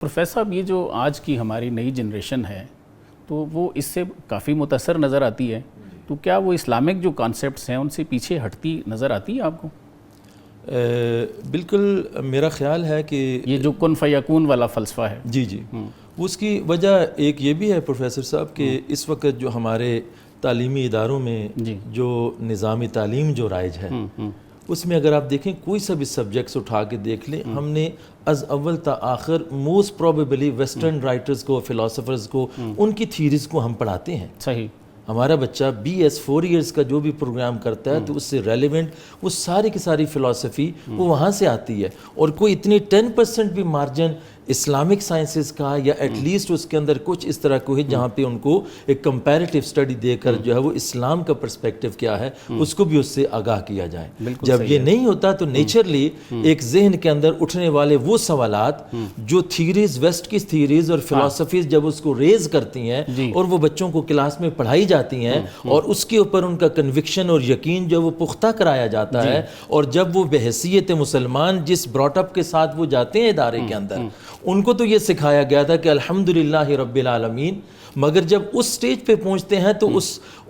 Professor صاحب، یہ جو آج کی ہماری نئی جنریشن ہے تو وہ اس سے کافی متاثر نظر آتی ہے، تو کیا وہ اسلامک جو کانسیپٹس ہیں ان سے پیچھے ہٹتی نظر آتی ہے آپ کو؟ بالکل میرا خیال ہے کہ یہ جو کن فیکون والا فلسفہ ہے، جی اس کی وجہ ایک یہ بھی ہے پروفیسر صاحب کہ اس وقت جو ہمارے تعلیمی اداروں میں جو نظام تعلیم جو رائج ہے اس میں اگر آپ دیکھیں کوئی سا بھی سبجیکٹس اٹھا کے دیکھ لیں، ہم نے از اول تا آخر موسٹ پروبیبلی ویسٹرن رائٹرز کو، فلاسفرز کو، ان کی تھیریز کو ہم پڑھاتے ہیں۔ صحیح۔ ہمارا بچہ BS 4 ایئرز کا جو بھی پروگرام کرتا ہے تو اس سے ریلیونٹ وہ ساری کی ساری فلسفی وہ وہاں سے آتی ہے، اور کوئی اتنی 10% بھی مارجن اسلامک سائنسز کا یا ایٹ لیسٹ اس کے اندر کچھ اس طرح کو ہے جہاں پہ ان کو ایک کمپیریٹیو اسٹڈی دے کر جو ہے وہ اسلام کا پرسپیکٹیو کیا ہے اس کو بھی اس سے آگاہ کیا جائے۔ جب یہ نہیں ہوتا تو نیچرلی ایک ذہن کے اندر اٹھنے والے وہ سوالات جو تھیریز، ویسٹ کی تھیریز اور فلسفیز جب اس کو ریز کرتی ہیں اور وہ بچوں کو کلاس میں پڑھائی جاتی ہیں اور اس کے اوپر ان کا کنوکشن اور یقین جو وہ پختہ کرایا جاتا ہے، اور جب وہ بحیثیت مسلمان جس براٹ اپ کے ساتھ وہ جاتے ہیں ادارے کے اندر، ان کو تو یہ سکھایا گیا تھا کہ الحمدللہ رب العالمین، مگر جب اس سٹیج پہ پہنچتے ہیں تو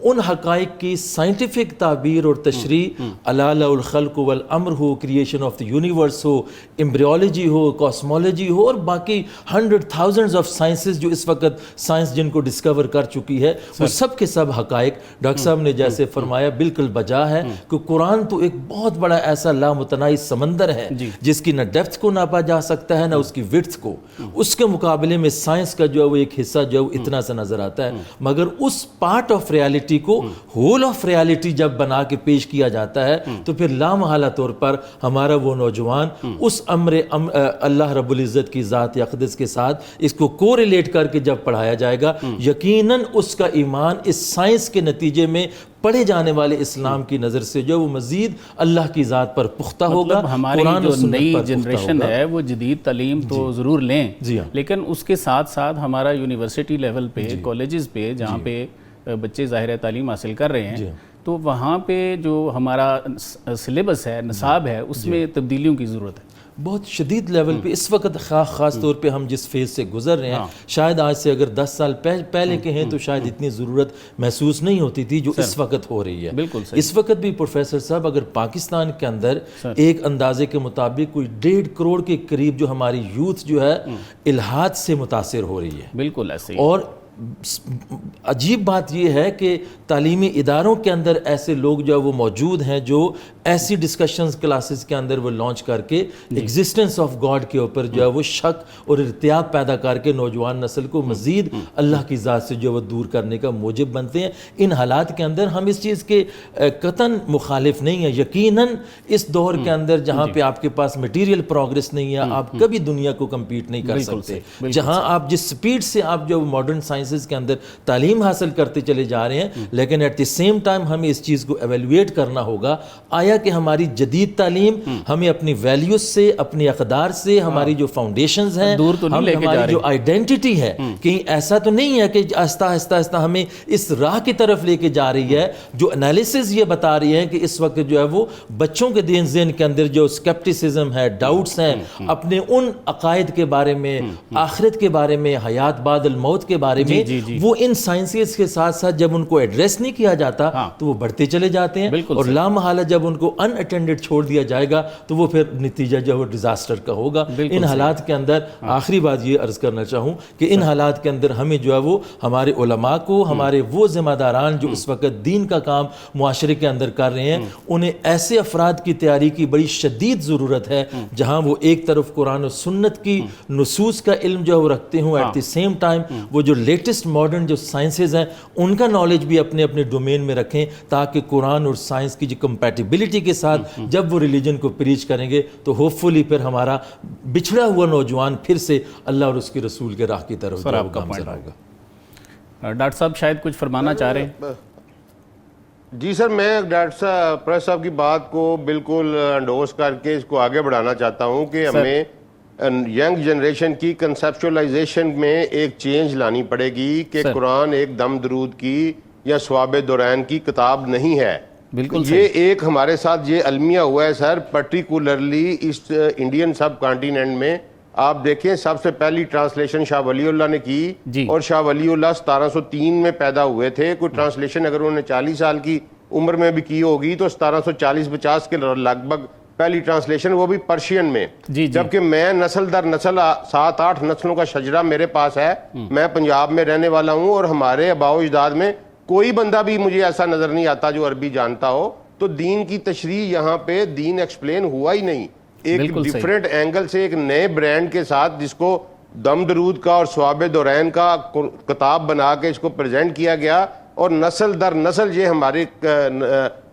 ان حقائق کی سائنٹیفک تعبیر اور تشریح، الا لہ الخلق والامر ہو، کریشن آف دی یونیورس ہو، ایمبریولوجی ہو، کاسمولوجی ہو، اور باقی 100,000 آف سائنسز جو اس وقت سائنس جن کو ڈسکور کر چکی ہے، وہ سب کے سب حقائق ڈاکٹر صاحب نے جیسے فرمایا بالکل بجا ہے کہ قرآن تو ایک بہت بڑا ایسا لامتناہی سمندر ہے جس کی نہ ڈیپتھ کو ناپا جا سکتا ہے نہ اس کی وڈتھ کو، اس کے مقابلے میں سائنس کا جو ہے وہ ایک حصہ جو ہے اتنا سا نظر آتا ہے، مگر اس پارٹ آف ریالٹی کو ہول آف ریالٹی جب بنا کے پیش کیا جاتا ہے تو پھر لامحالہ طور پر ہمارا وہ نوجوان اس امر اللہ رب العزت کی ذات اقدس کے ساتھ اس کو کوریلیٹ کر کے جب پڑھایا جائے گا، یقیناً اس کا ایمان اس سائنس کے نتیجے میں پڑھے جانے والے اسلام کی نظر سے جو وہ مزید اللہ کی ذات پر پختہ ہوگا۔ مطلب ہماری جو نئی جنریشن ہے وہ جدید تعلیم تو ضرور لیں، لیکن اس کے ساتھ ساتھ ہمارا یونیورسٹی لیول پہ، کالجز پہ جہاں پہ بچے ظاہر تعلیم حاصل کر رہے ہیں، تو وہاں پہ جو ہمارا سلیبس ہے، نصاب ہے، اس میں تبدیلیوں کی ضرورت ہے بہت شدید لیول پہ اس وقت، خاص طور پہ ہم جس فیز سے گزر رہے ہیں، شاید آج سے اگر 10 سال پہلے کے ہیں تو شاید اتنی ضرورت محسوس نہیں ہوتی تھی جو اس وقت ہو رہی ہے۔ اس وقت بھی پروفیسر صاحب اگر پاکستان کے اندر ایک اندازے کے مطابق کوئی 1.5 کروڑ کے قریب جو ہماری یوتھ جو ہے الحاد سے متاثر ہو رہی ہے، بالکل ایسے ہی، اور عجیب بات یہ ہے کہ تعلیمی اداروں کے اندر ایسے لوگ جو وہ موجود ہیں جو ایسی ڈسکشنز کلاسز کے اندر وہ لانچ کر کے ایگزسٹنس آف گاڈ کے اوپر جو ہے وہ شک اور ارتیاب پیدا کر کے نوجوان نسل کو مزید اللہ کی ذات سے جو وہ دور کرنے کا موجب بنتے ہیں۔ ان حالات کے اندر ہم اس چیز کے قطعاً مخالف نہیں ہیں، یقیناً اس دور کے اندر جہاں پہ آپ کے پاس مٹیریل پروگریس نہیں ہے، آپ کبھی دنیا کو کمپیٹ نہیں کر سکتے، جہاں آپ جس سپیڈ سے آپ جو ماڈرن سائنس کے اندر تعلیم حاصل کرتے چلے جا رہے ہیں، لیکن ایٹ دی سیم ٹائم ہمیں اس چیز کو ایویلویٹ کرنا ہوگا، آیا کہ ہماری جدید تعلیم ہمیں اپنی ویلیوز سے، اپنی اقدار سے، ہماری جو فاؤنڈیشنز ہیں، ہماری جو آئیڈینٹی ہے، کہیں ایسا تو نہیں ہے کہ آہستہ آہستہ ہمیں اس راہ کی طرف لے کے جا رہی ہے جو انالیسز یہ بتا رہی ہے کہ اس وقت جو ہے وہ بچوں کے ذہن کے اندر جو سکیپٹیسزم ہے، ڈاؤٹس ہیں اپنے ان عقائد کے بارے میں، آخرت کے بارے میں، حیات بعد الموت کے بارے میں، وہ ان سائنسز کے ساتھ ساتھ جب ان کو ایڈریس نہیں کیا جاتا تو وہ بڑھتے چلے جاتے ہیں، اور لامحالہ جب ان کو ان اٹینڈڈ چھوڑ دیا جائے گا تو وہ پھر نتیجہ جو ہے ڈیزاسٹر کا ہوگا۔ ان حالات کے اندر آخری بات یہ عرض کرنا چاہوں کہ ان حالات کے اندر ہمیں جو ہے وہ ہمارے علماء کو، ہمارے وہ ذمہ داران جو اس وقت دین کا کام معاشرے کے اندر کر رہے ہیں، انہیں ایسے افراد کی تیاری کی بڑی شدید ضرورت ہے جہاں وہ ایک طرف قرآن و سنت کی نصوص کا علم جو ہے وہ رکھتے ہوں، ایٹ دی سیم ٹائم وہ جو لیٹسٹ ماڈرن جو سائنسز ہیں ان کا نالج بھی اپنے اپنے ڈومین میں رکھیں، تاکہ قرآن اور سائنس کی جو کمپیٹیبلٹی کے ساتھ جب وہ ریلیجن کو پریچ کریں گے تو ہوپ فلی پھر ہمارا بچھڑا ہوا نوجوان پھر سے اللہ اور اس کے رسول کے راہ کی طرف گامزن ہوگا۔ ڈاکٹر صاحب شاید کچھ فرمانا چاہ رہے ہیں؟ جی سر، میں ڈاکٹر پریس صاحب کی بات کو بالکل انڈورس کر کے اس کو آگے بڑھانا چاہتا ہوں کہ ہمیں ینگ جنریشن کی کنسیپچولائزیشن میں ایک چینج لانی پڑے گی کہ قرآن ایک دم درود کی یا ثواب دورین کی کتاب نہیں ہے۔ بالکل یہ ایک ہمارے ساتھ یہ المیہ ہوا ہے سر، پرٹیکولرلی ایسٹ انڈین سب کانٹیننٹ میں آپ دیکھیں سب سے پہلی ٹرانسلیشن شاہ ولی اللہ نے کی جی. اور شاہ ولی اللہ 1703 میں پیدا ہوئے تھے. کوئی ٹرانسلیشن اگر انہوں نے 40 سال کی عمر میں بھی کی ہوگی تو 1740-50 کے لگ بھگ پہلی ٹرانسلیشن, وہ بھی پرشین میں. جبکہ میں نسل در نسل 7-8 نسلوں کا شجرہ میرے پاس ہے. میں پنجاب میں رہنے والا ہوں اور ہمارے آباء و اجداد میں کوئی بندہ بھی مجھے ایسا نظر نہیں آتا جو عربی جانتا ہو. تو دین کی تشریح یہاں پہ دین ایکسپلین ہوا ہی نہیں, ایک ڈیفرنٹ اینگل سے ایک نئے برانڈ کے ساتھ جس کو دم درود کا اور ثواب دورین کا کتاب بنا کے اس کو پریزنٹ کیا گیا, اور نسل در نسل یہ ہمارے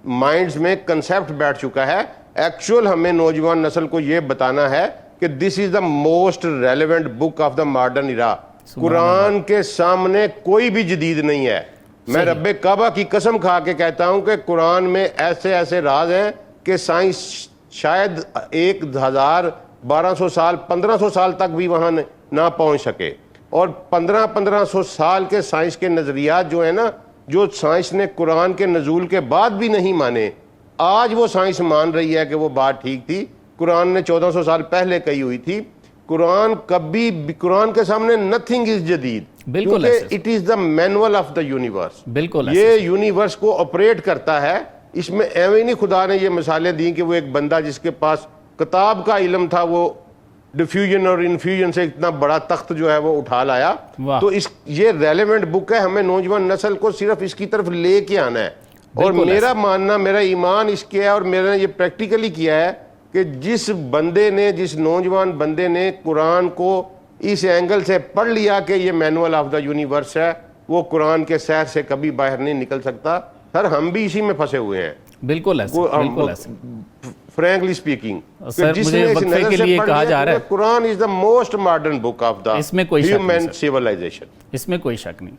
مائنڈز میں کنسیپٹ بیٹھ چکا ہے. ایکچوئل ہمیں نوجوان نسل کو یہ بتانا ہے کہ this is the most relevant book of the modern era. Quran کے سامنے کوئی بھی جدید نہیں ہے. میں رب کعبہ کی قسم کھا کے کہتا ہوں کہ قرآن میں ایسے ایسے راز ہیں کہ سائنس شاید 1200 سال 1500 سال تک بھی وہاں نہ پہنچ سکے. اور 1500 سال کے سائنس کے نظریات جو ہیں نا, جو سائنس نے قرآن کے نزول کے بعد بھی نہیں مانے, آج وہ سائنس مان رہی ہے کہ وہ بات ٹھیک تھی. قرآن نے 1400 سال پہلے کہی ہوئی تھی. قرآن کے سامنے نتھنگ از جدید, کیونکہ it is the manual of the universe. یہ یونیورس کو آپریٹ کرتا ہے. اس میں ایویں نہیں خدا نے یہ مثالیں دیں کہ وہ ایک بندہ جس کے پاس کتاب کا علم تھا وہ ڈیفیوژن اور انفیوژن سے اتنا بڑا تخت جو ہے وہ اٹھا لایا. تو یہ ریلیونٹ بک ہے, ہمیں نوجوان نسل کو صرف اس کی طرف لے کے آنا ہے. اور میرا ماننا, میرا ایمان اس کے ہے, اور میں نے یہ پریکٹیکلی کیا ہے کہ جس نوجوان بندے نے قرآن کو اس اینگل سے پڑھ لیا کہ یہ مینول آف دا یونیورس ہے, وہ قرآن کے سیر سے کبھی باہر نہیں نکل سکتا. سر ہم بھی اسی میں پھنسے ہوئے ہیں. بالکل ایسے فرینکلی اسپیکنگ, مجھے وقفے کے لیے کہا جا رہا ہے Quran is the most modern book of the اس میں کوئی ہیومن سیولائزیشن. اس میں کوئی شک نہیں.